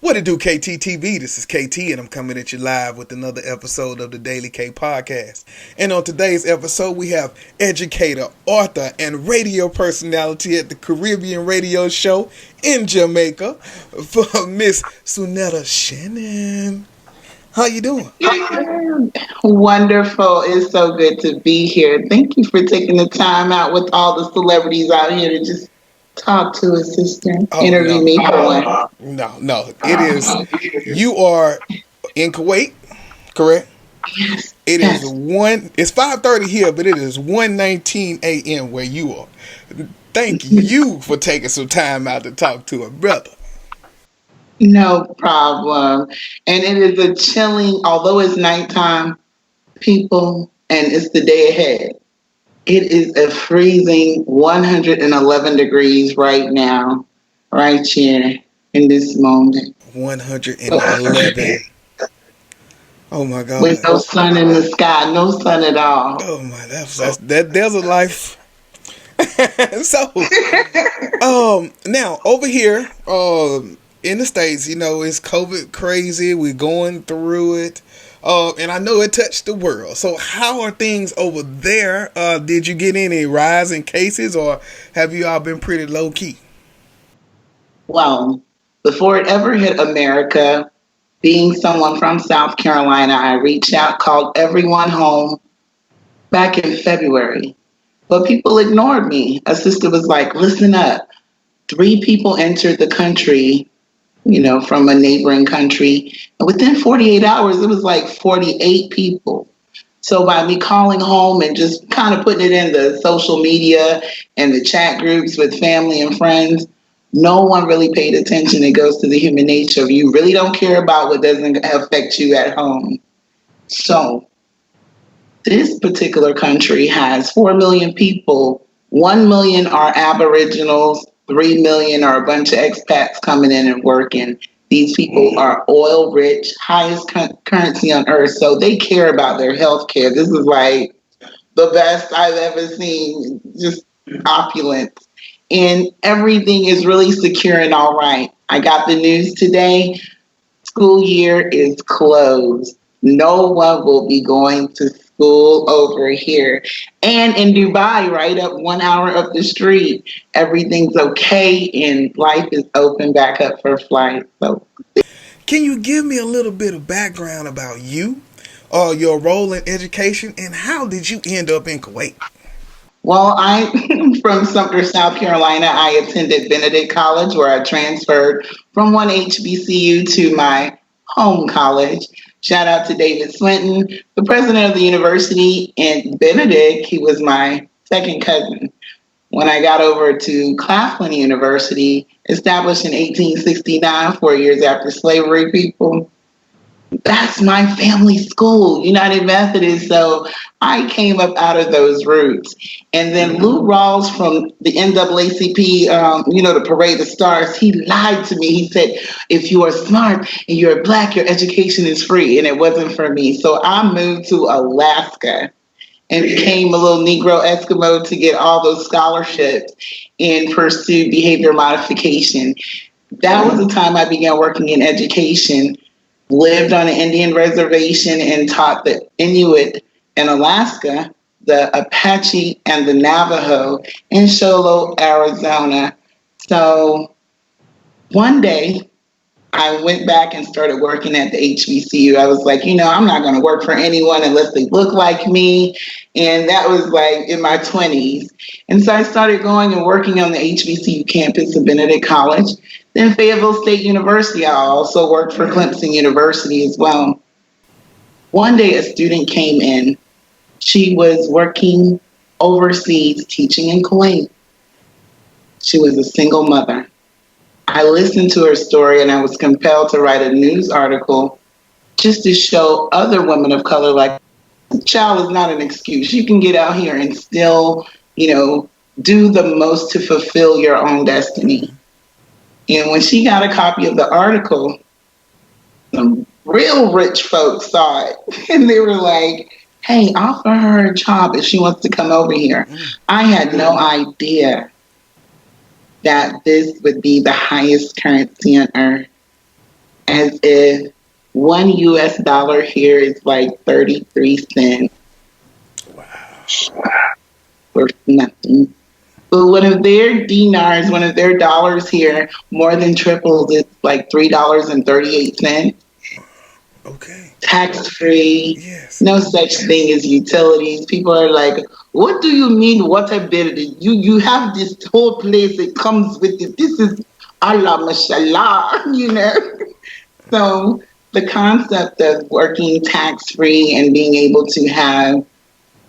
What it do, KTTV? This is KT, and I'm coming at you live with another episode of the Daily K Podcast. And on today's episode, we have educator, author, and radio personality at the Caribbean radio show in Jamaica, for Miss Sunetta Shannon. How you doing? Wonderful. It's so good to be here. Thank you for taking the time out with all the celebrities out here to just talk to us, sister. Interview me for one. No. It is. You are in Kuwait, correct? Yes. It is It's 5:30 here, but it is 1:19 a.m. where you are. Thank you for taking some time out to talk to a brother. No problem. And it is a chilling, although it's nighttime, people, and it's the day ahead. It is a freezing 111 degrees right now, right here in this moment. 111. Oh my God. With no sun in the sky, no sun at all. Oh my, there's a life. So, now over here, in the States, it's COVID crazy. We're going through it. And I know it touched the world. So how are things over there? Did you get any rise in cases, or have you all been pretty low key? Well, before it ever hit America, being someone from South Carolina, I reached out, called everyone home back in February. But people ignored me. A sister was like, listen up. 3 people entered the country, from a neighboring country. And within 48 hours, it was like 48 people. So by me calling home and just kind of putting it in the social media and the chat groups with family and friends, no one really paid attention. It goes to the human nature of you really don't care about what doesn't affect you at home. So this particular country has 4 million people. 1 million are Aboriginals. 3 million are a bunch of expats coming in and working. These people are oil rich, highest currency on earth. So they care about their health care. This is like the best I've ever seen, just opulent. And everything is really secure and all right. I got the news today. School year is closed. No one will be going to school over here. And in Dubai, right up 1 hour up the street, everything's okay and life is open back up for flights. So, can you give me a little bit of background about you, your role in education, and how did you end up in Kuwait? Well, I'm from Sumter, South Carolina. I attended Benedict College, where I transferred from one HBCU to my home college. Shout out to David Swinton, the president of the university in Benedict. He was my second cousin. When I got over to Claflin University, established in 1869, 4 years after slavery, people, that's my family school, United Methodist. So I came up out of those roots. And then Lou Rawls from the NAACP, the Parade of Stars, he lied to me. He said, if you are smart and you're Black, your education is free. And it wasn't for me. So I moved to Alaska and became a little Negro Eskimo to get all those scholarships and pursue behavior modification. That was the time I began working in education. Lived on an Indian reservation and taught the Inuit in Alaska, the Apache, and the Navajo in Show Low, Arizona. So one day I went back and started working at the HBCU. I was like, I'm not going to work for anyone unless they look like me. And that was like in my 20s. And so I started going and working on the HBCU campus of Benedict College. Then Fayetteville State University. I also worked for Clemson University as well. One day a student came in. She was working overseas, teaching in Kuwait. She was a single mother. I listened to her story and I was compelled to write a news article just to show other women of color, like, child is not an excuse. You can get out here and still, do the most to fulfill your own destiny. And when she got a copy of the article, some real rich folks saw it. And they were like, hey, offer her a job if she wants to come over here. I had no idea that this would be the highest currency on earth. as if $1 here is like 33 cents or nothing. But one of their dinars, one of their dollars here, more than triples. It's like $3.38. Okay. Tax free, Yes. no such thing as utilities. People are like, what do you mean water bill? You have this whole place that comes with it. This is Allah mashallah, you know. So the concept of working tax free and being able to have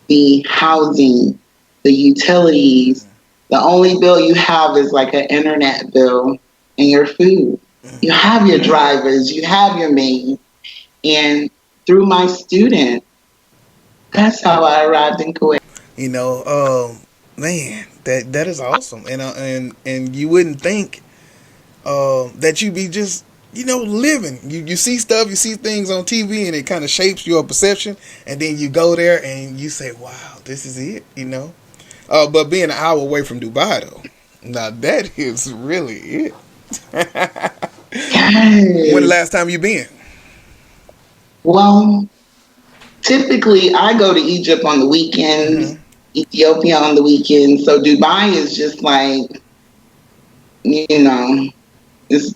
the housing, the utilities, the only bill you have is like an internet bill and your food. You have your drivers, you have your maids. And through my student, that's how I arrived in Kuwait. You know, man, that is awesome, and you wouldn't think that you be just living. You see stuff, you see things on TV, and it kind of shapes your perception, and then you go there and you say, "Wow, this is it," you know. But being an hour away from Dubai, though, now that is really it. When the Yes. last time you been? Well, typically I go to Egypt on the weekends, Mm-hmm. Ethiopia on the weekends. So Dubai is just like, you know, it's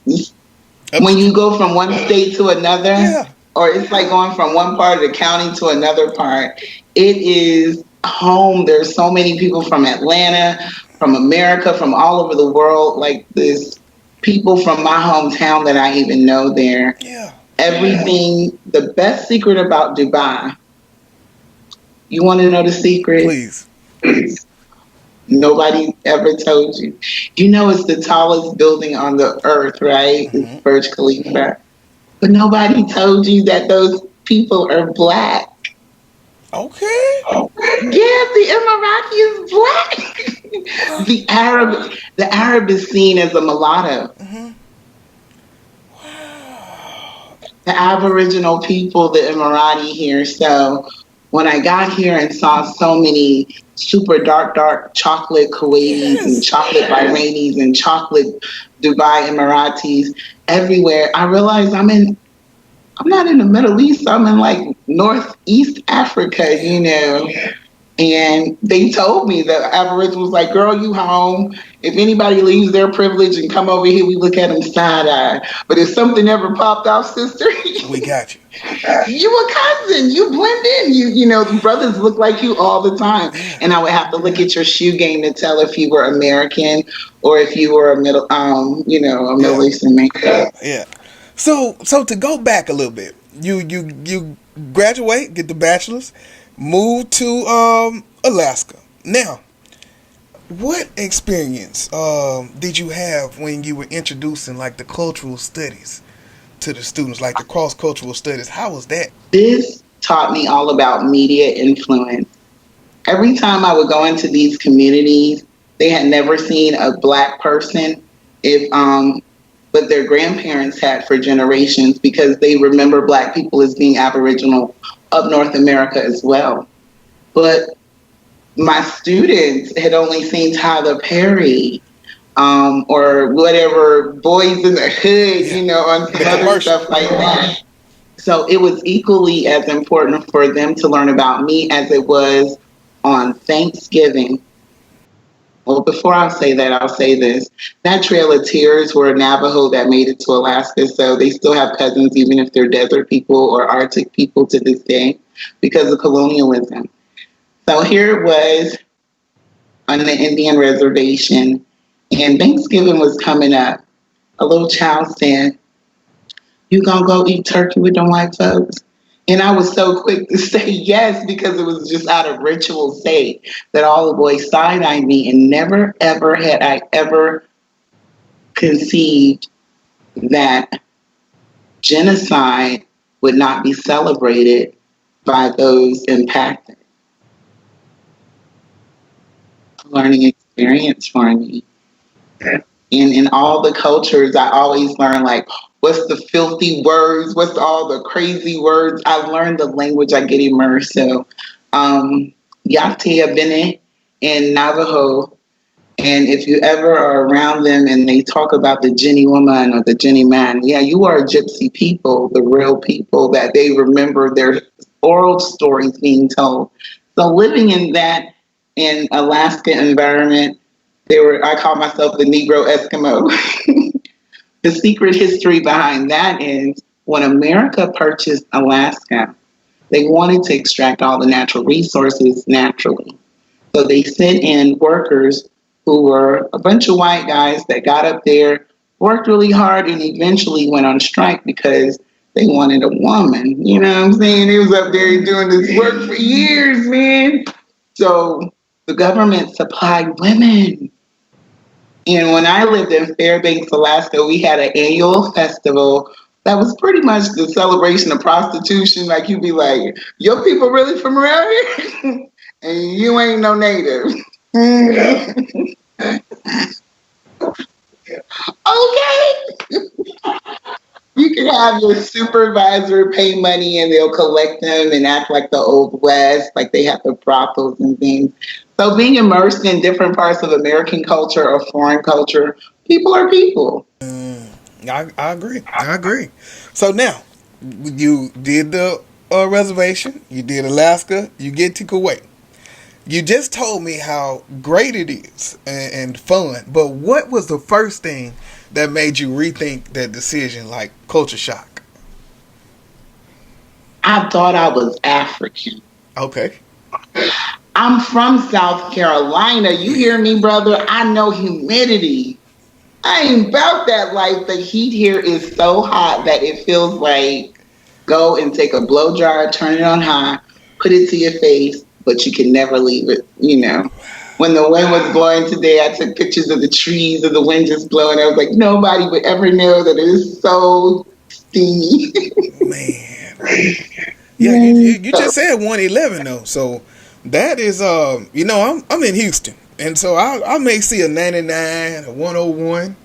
Up when the, you go from one state to another, yeah. or it's like going from one part of the county to another part, it is home. There's so many people from Atlanta, from America, from all over the world, like this people from my hometown that I even know there. Yeah. Everything, the best secret about Dubai, you want to know the secret? Please. Nobody ever told you. You know, it's the tallest building on the earth, right? It's Mm-hmm. Burj Khalifa. But nobody told you that those people are black. Okay. Yeah, the Emirati is black. Well. The Arab is seen as a mulatto. Mm-hmm. Wow. The Aboriginal people, the Emirati here. So when I got here and saw so many super dark chocolate Kuwaitis and Yes. chocolate Bahrainis and chocolate Dubai Emiratis everywhere, I realized I'm not in the Middle East. I'm in like Northeast Africa, you know. And they told me that Aboriginal was like, girl, you home. If anybody leaves their privilege and come over here, we look at them side eye. But if something ever popped off, sister, We got you. you a cousin. You blend in. You know, the brothers look like you all the time. Yeah. And I would have to look at your shoe game to tell if you were American or if you were a Yeah. Middle Eastern man. Yeah. So to go back a little bit, you graduate, get the bachelor's, move to Alaska. Now, what experience did you have when you were introducing like the cultural studies to the students, like the cross cultural studies? How was that? This taught me all about media influence. Every time I would go into these communities, they had never seen a black person, if but their grandparents had for generations because they remember black people as being Aboriginal of North America as well. But my students had only seen Tyler Perry, or whatever Boys in the Hood, Yeah. on some The other commercial. stuff like that. So it was equally as important for them to learn about me as it was on Thanksgiving. Well, before I say that, I'll say this. That Trail of Tears were a Navajo that made it to Alaska, so they still have cousins, even if they're desert people or Arctic people to this day, because of colonialism. So here it was on the Indian reservation, and Thanksgiving was coming up. A little child said, "You gonna go eat turkey with them white folks?" And I was so quick to say yes because it was just out of ritual sake that all the boys side-eyed me, and never ever had I ever conceived that genocide would not be celebrated by those impacted. Learning experience for me. And in all the cultures, I always learn like, what's the filthy words? What's all the crazy words? I learned the language. I get immersed. So, Yate Bene in Navajo And if you ever are around them and they talk about the Jenny woman or the Jenny man, yeah, you are gypsy people, the real people that they remember their oral stories being told. So living in that in Alaska environment, I call myself the Negro Eskimo. The secret history behind that is when America purchased Alaska, they wanted to extract all the natural resources naturally. So they sent in workers who were a bunch of white guys that got up there, worked really hard, and eventually went on strike because they wanted a woman. You know what I'm saying? They was up there doing this work for years, man. So the government supplied women. And when I lived in Fairbanks, Alaska, we had an annual festival that was pretty much the celebration of prostitution. Like you'd be like, your people really from around here? And you ain't no native. Okay. You can have your supervisor pay money and they'll collect them and act like the Old West, like they have the brothels and things. So being immersed in different parts of American culture or foreign culture, people are people. I agree. I agree. So now, you did the reservation, you did Alaska, you get to Kuwait. You just told me how great it is and fun, but what was the first thing that made you rethink that decision, like culture shock? I thought I was African. Okay. I'm from South Carolina. You hear me, brother? I know humidity. I ain't about that life. The heat here is so hot that it feels like go and take a blow dryer, turn it on high, put it to your face, but you can never leave it, you know. When the wind was blowing today, I took pictures of the trees and the wind just blowing. I was like, nobody would ever know that it is so steamy. Man. Yeah, you just said 111 though, so that is I'm in Houston, and so I may see a 99, a 101.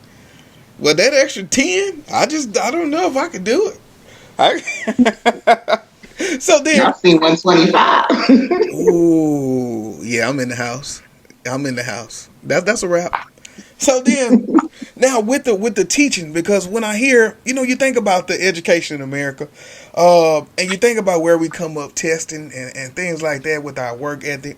Well, that extra 10, I don't know if I could do it. So then, I've seen 125. ooh, yeah, I'm in the house. I'm in the house. That's a wrap. So then, now with the teaching, because when I hear, you think about the education in America, and you think about where we come up testing and things like that with our work ethic,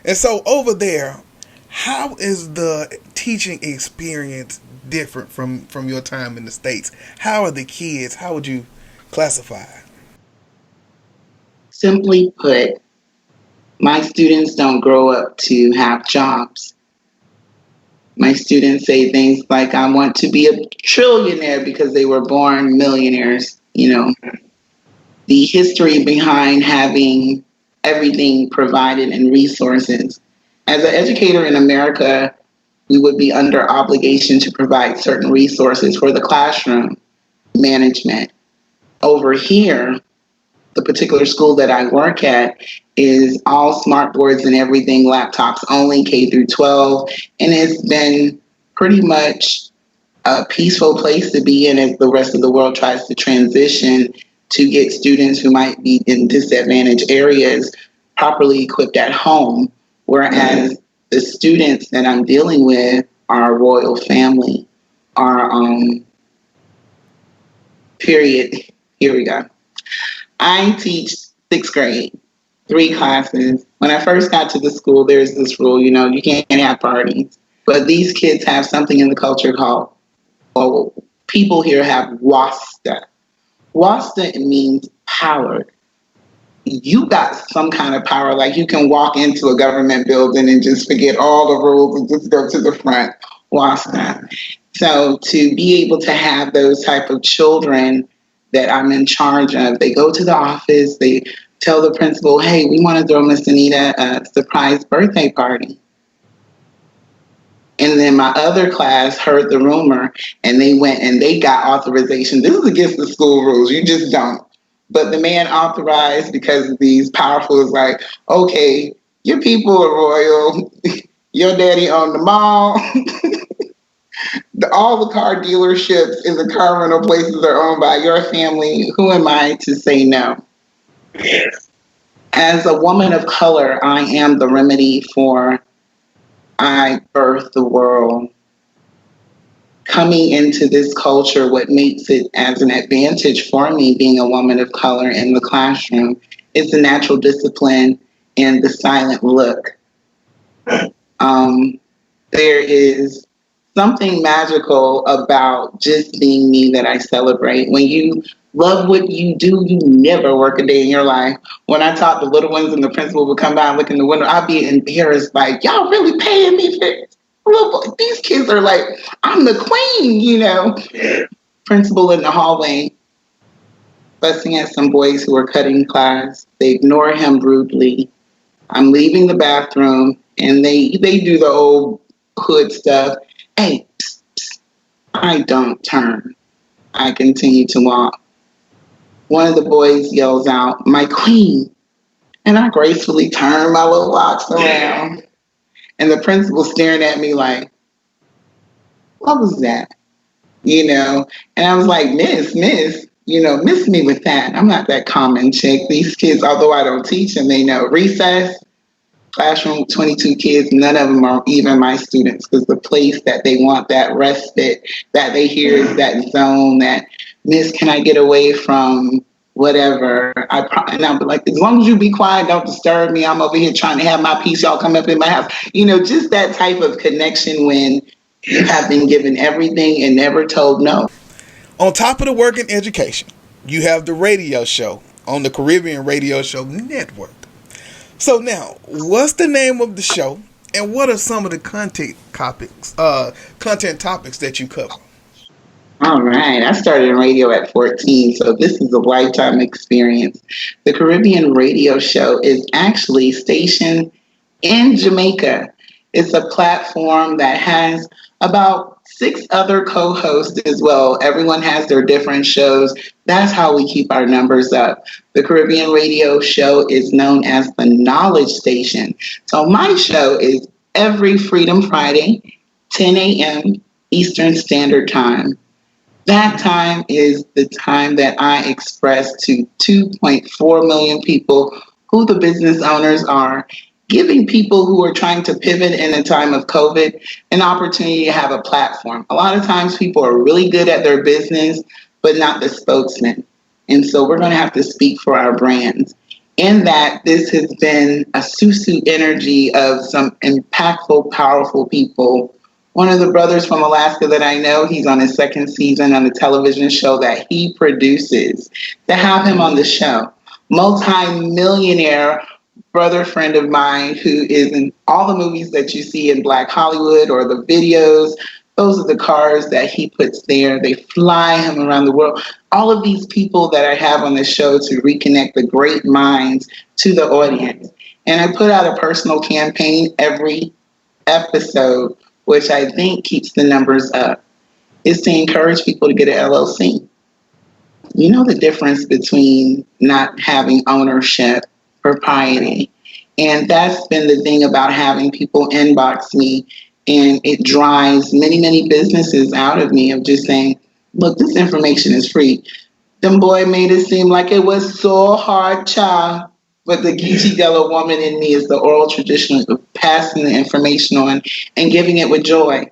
and so over there, how is the teaching experience different from your time in the States? How are the kids? How would you classify it? Simply put, my students don't grow up to have jobs. My students say things like, I want to be a trillionaire because they were born millionaires. The history behind having everything provided and resources. As an educator in America, we would be under obligation to provide certain resources for the classroom management. Over here, the particular school that I work at is all smart boards and everything, laptops only, K through 12. And it's been pretty much a peaceful place to be in as the rest of the world tries to transition to get students who might be in disadvantaged areas properly equipped at home. Whereas the students that I'm dealing with are royal family, are, period. Here we go. I teach sixth grade, 3 classes. When I first got to the school, there's this rule, you can't have parties. But these kids have something in the culture called, people here have wasta. Wasta means power. You got some kind of power, like you can walk into a government building and just forget all the rules and just go to the front. Wasta. So to be able to have those type of children that I'm in charge of, they go to the office, they tell the principal, hey, we want to throw Miss Anita a surprise birthday party. And then my other class heard the rumor and they went and they got authorization. This is against the school rules. You just don't. But the man authorized because these powerful is like, okay, your people are royal. Your daddy owned the mall. All the car dealerships and the car rental places are owned by your family. Who am I to say no? As a woman of color, I am the remedy for I birthed the world. Coming into this culture, what makes it as an advantage for me being a woman of color in the classroom is the natural discipline and the silent look. Um, there is something magical about just being me that I celebrate. When you love what you do, you never work a day in your life. When I taught the little ones and the principal would come by and look in the window, I'd be embarrassed, like, y'all really paying me for this? Look, these kids are like, I'm the queen, Principal in the hallway fussing at some boys who are cutting class. They ignore him brutally. I'm leaving the bathroom and they do the old hood stuff. Hey, psst, psst. I don't turn. I continue to walk. One of the boys yells out, my queen. And I gracefully turn my little locks around. And the principal staring at me like, what was that? And I was like, miss, miss me with that. I'm not that common chick. These kids, although I don't teach them, they know. Recess, classroom, 22 kids, none of them are even my students because the place that they want that respite that they hear is that zone that, miss, can I get away from whatever? And I'll be like, as long as you be quiet, don't disturb me. I'm over here trying to have my peace. Y'all come up in my house. Just that type of connection when you have been given everything and never told no. On top of the work in education, you have the radio show on the Caribbean Radio Show Network. So now, what's the name of the show, and what are some of the content topics that you cover? All right. I started in radio at 14, so this is a lifetime experience. The Caribbean Radio Show is actually stationed in Jamaica. It's a platform that has about 6 other co-hosts as well. Everyone has their different shows. That's how we keep our numbers up. The Caribbean Radio Show is known as the Knowledge Station. So my show is every Freedom Friday, 10 a.m. Eastern Standard Time. That time is the time that I express to 2.4 million people who the business owners are, giving people who are trying to pivot in a time of COVID an opportunity to have a platform. A lot of times people are really good at their business, but not the spokesman. And so we're going to have to speak for our brands. In that, this has been a susu energy of some impactful, powerful people. One of the brothers from Alaska that I know, he's on his 2nd season on the television show that he produces. To have him on the show, multi-millionaire brother friend of mine who is in all the movies that you see in Black Hollywood or the videos. Those are the cars that he puts there. They fly him around the world. All of these people that I have on the show to reconnect the great minds to the audience. And I put out a personal campaign every episode, which I think keeps the numbers up, is to encourage people to get an LLC. You know the difference between not having ownership, propriety. And that's been the thing about having people inbox me, and it drives many, many businesses out of me of just saying, look, this information is free. Them boy made it seem like it was so hard, child. But the Geechee Della woman in me is the oral tradition of passing the information on and giving it with joy.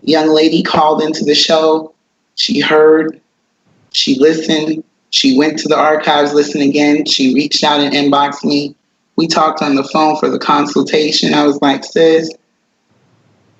Young lady called into the show. She heard, she listened, she went to the archives, listened again. She reached out and inboxed me. We talked on the phone for the consultation. I was like, sis,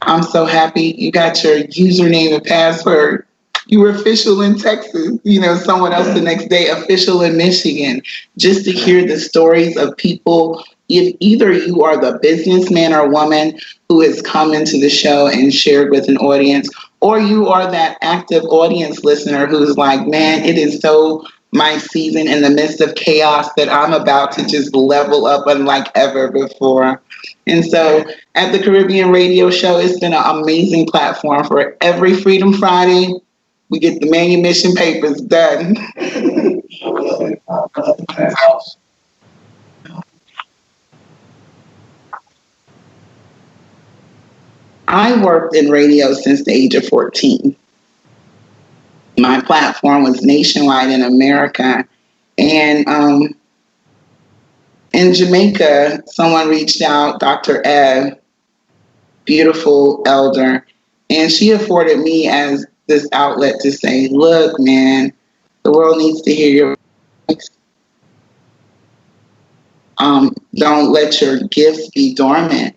I'm so happy you got your username and password. You were official in Texas, someone else the next day, official in Michigan. Just to hear the stories of people, if either you are the businessman or woman who has come into the show and shared with an audience, or you are that active audience listener who's like, man, it is so my season in the midst of chaos that I'm about to just level up unlike ever before. And so at the Caribbean Radio Show, it's been an amazing platform for every Freedom Friday. We get the manumission papers done. I worked in radio since the age of 14. My platform was nationwide in America. And in Jamaica, someone reached out, Dr. Ev, beautiful elder. And she afforded me as this outlet to say, look, man, the world needs to hear your voice. Don't let your gifts be dormant,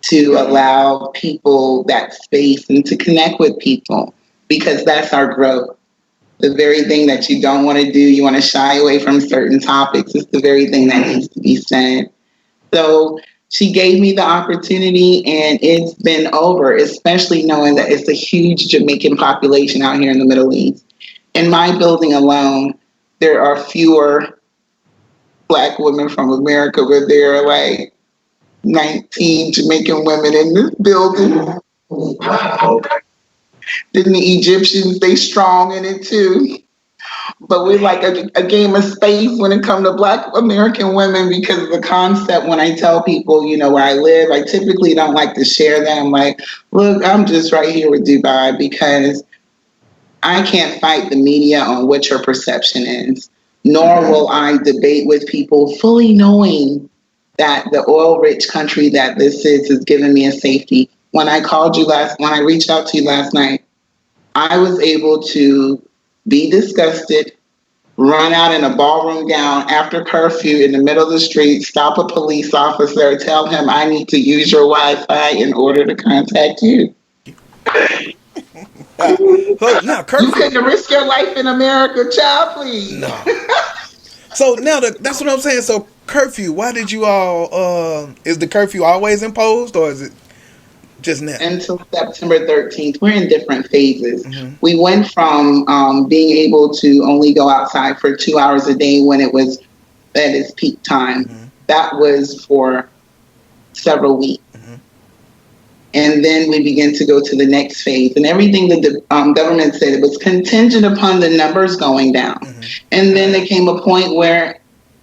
to allow people that space and to connect with people, because that's our growth. The very thing that you don't want to do, you want to shy away from certain topics, is the very thing that needs to be said. So she gave me the opportunity, and it's been over, especially knowing that it's a huge Jamaican population out here in the Middle East. In my building alone, there are fewer Black women from America, but there are like 19 Jamaican women in this building. Then the Egyptians, they strong in it too. But we're like a game of space when it comes to Black American women, because of the concept. When I tell people, where I live, I typically don't like to share that. I'm like, look, I'm just right here with Dubai, because I can't fight the media on what your perception is, nor will I debate with people fully knowing that the oil-rich country that this is giving me a safety. When I reached out to you last night, I was able to be disgusted, run out in a ballroom gown after curfew in the middle of the street, stop a police officer, tell him I need to use your Wi-Fi in order to contact you. So now curfew. You couldn't risk your life in America, child, please. No. So now that's what I'm saying. So curfew. Why did you all? Is the curfew always imposed, or is it just now? Until September 13th. We're in different phases. Mm-hmm. We went from being able to only go outside for 2 hours a day when it was at its peak time. Mm-hmm. That was for several weeks. Mm-hmm. And then we began to go to the next phase. And everything that the government said, it was contingent upon the numbers going down. Mm-hmm. And then there came a point where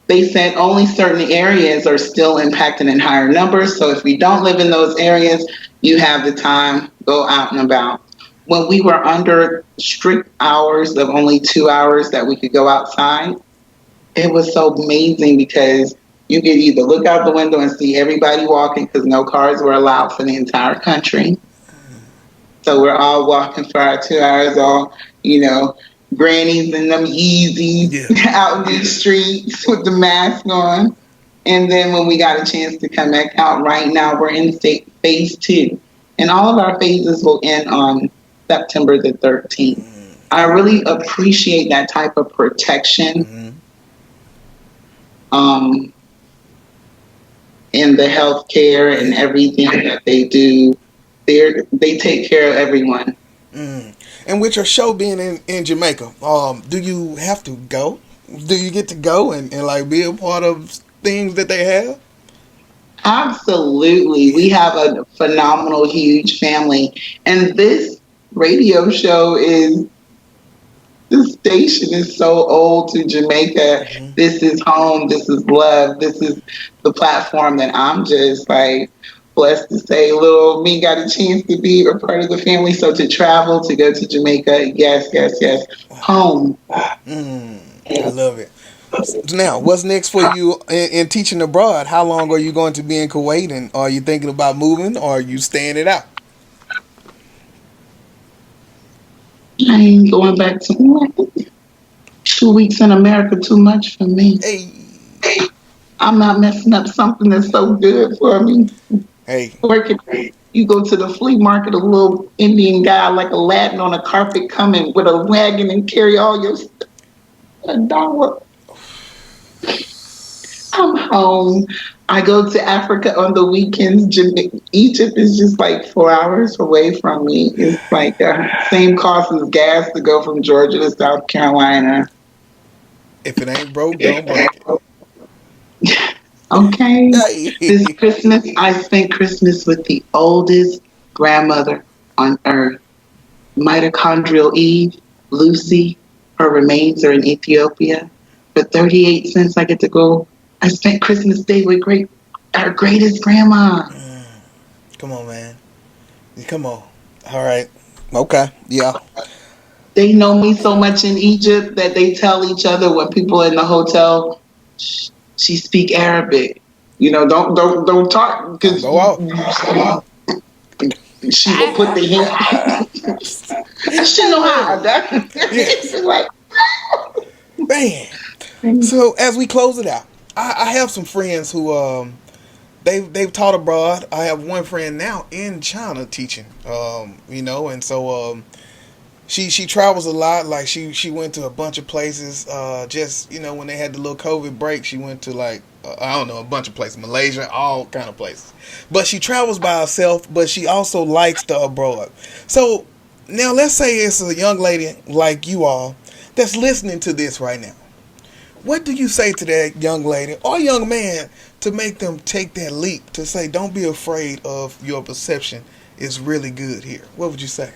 they said only certain areas are still impacted in higher numbers. So if you don't live in those areas, you have the time, go out and about. When we were under strict hours of only 2 hours that we could go outside, it was so amazing, because you could either look out the window and see everybody walking, because no cars were allowed for the entire country. So we're all walking for our 2 hours, all, grannies and them Yeezys out in the streets with the mask on. And then when we got a chance to come back out, right now we're in phase 2. And all of our phases will end on September the 13th. I really appreciate that type of protection in the healthcare and everything that they do. They take care of everyone. And with your show being in Jamaica, do you have to go? Do you get to go and like be a part of things that they have? Absolutely. We have a phenomenal, huge family. And this radio show the station is so old to Jamaica. Mm-hmm. This is home. This is love. This is the platform that I'm just like blessed to say little me got a chance to be a part of the family. So to travel, to go to Jamaica, yes. Home. I love it. Now, what's next for you in teaching abroad? How long are you going to be in Kuwait, and are you thinking about moving, or are you staying it out? I ain't going back to Kuwait. 2 weeks in America too much for me. Hey. I'm not messing up something that's so good for me. Hey. You go to the flea market, a little Indian guy like Aladdin on a carpet coming with a wagon and carry all your stuff. $1. I'm home. I go to Africa on the weekends. Egypt is just like 4 hours away from me. It's like same cost as gas to go from Georgia to South Carolina. If it ain't broke, don't break it. Okay. This Christmas, I spent Christmas with the oldest grandmother on earth. Mitochondrial Eve, Lucy, her remains are in Ethiopia. For 38 cents, I get to go. I spent Christmas Day with our greatest grandma. Come on, man. Come on. All right. Okay. Yeah. They know me so much in Egypt that they tell each other when people are in the hotel, she speak Arabic. Don't talk, because go out. She will put the hand. She know how. Yes, She's like, man. So as we close it out, I have some friends who they've taught abroad. I have one friend now in China teaching. And so she travels a lot. Like she went to a bunch of places. Just when they had the little COVID break, she went to like I don't know, a bunch of places, Malaysia, all kind of places. But she travels by herself. But she also likes the abroad. So now let's say it's a young lady like you all that's listening to this right now. What do you say to that young lady or young man to make them take that leap to say, don't be afraid of your perception is really good here? What would you say?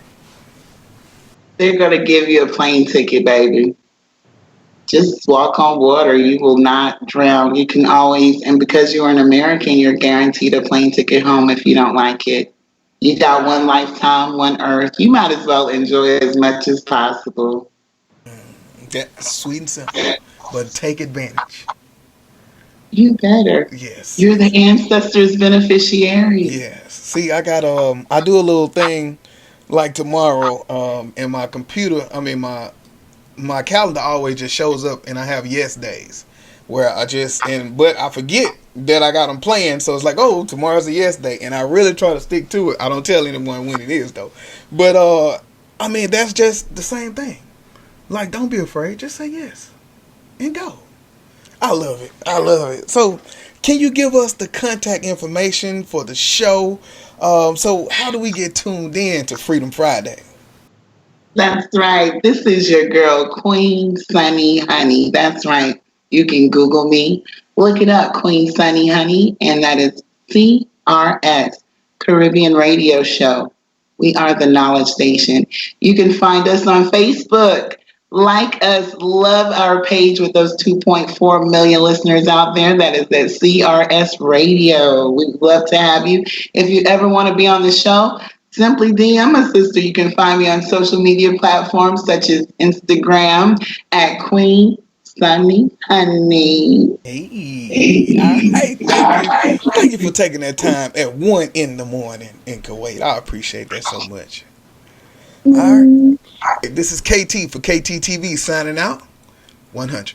they're gonna give you a plane ticket, baby. Just walk on water. You will not drown. You can always, and because you're an American, you're guaranteed a plane ticket home if you don't like it. You got one lifetime, one earth. You might as well enjoy it as much as possible. That's sweet and simple. But take advantage. You better. Yes, You're yes, the ancestors' beneficiary. yes. See, I do a little thing like tomorrow, in my computer, my calendar always just shows up and I have yes days where but I forget that I got them planned, so it's like, oh, tomorrow's a yes day, and I really try to stick to it. I don't tell anyone when it is though, but that's just the same thing. Like, don't be afraid, just say yes and go. I love it. I love it. So, can you give us the contact information for the show? So how do we get tuned in to Freedom Friday? That's right. This is your girl, Queen Sunny Honey. That's right. You can Google me, look it up, Queen Sunny Honey, and that is CRS, Caribbean Radio Show. We are the Knowledge Station. You can find us on Facebook. Like us, love our page with those 2.4 million listeners out there. That is at CRS Radio. We'd love to have you. If you ever want to be on the show, simply DM a sister. You can find me on social media platforms such as Instagram at Queen Sunny Honey. Hey, all right. Thank you. Thank you for taking that time at 1 in the morning in Kuwait. I appreciate that so much. All right. This is KT for KTTV signing out. 100.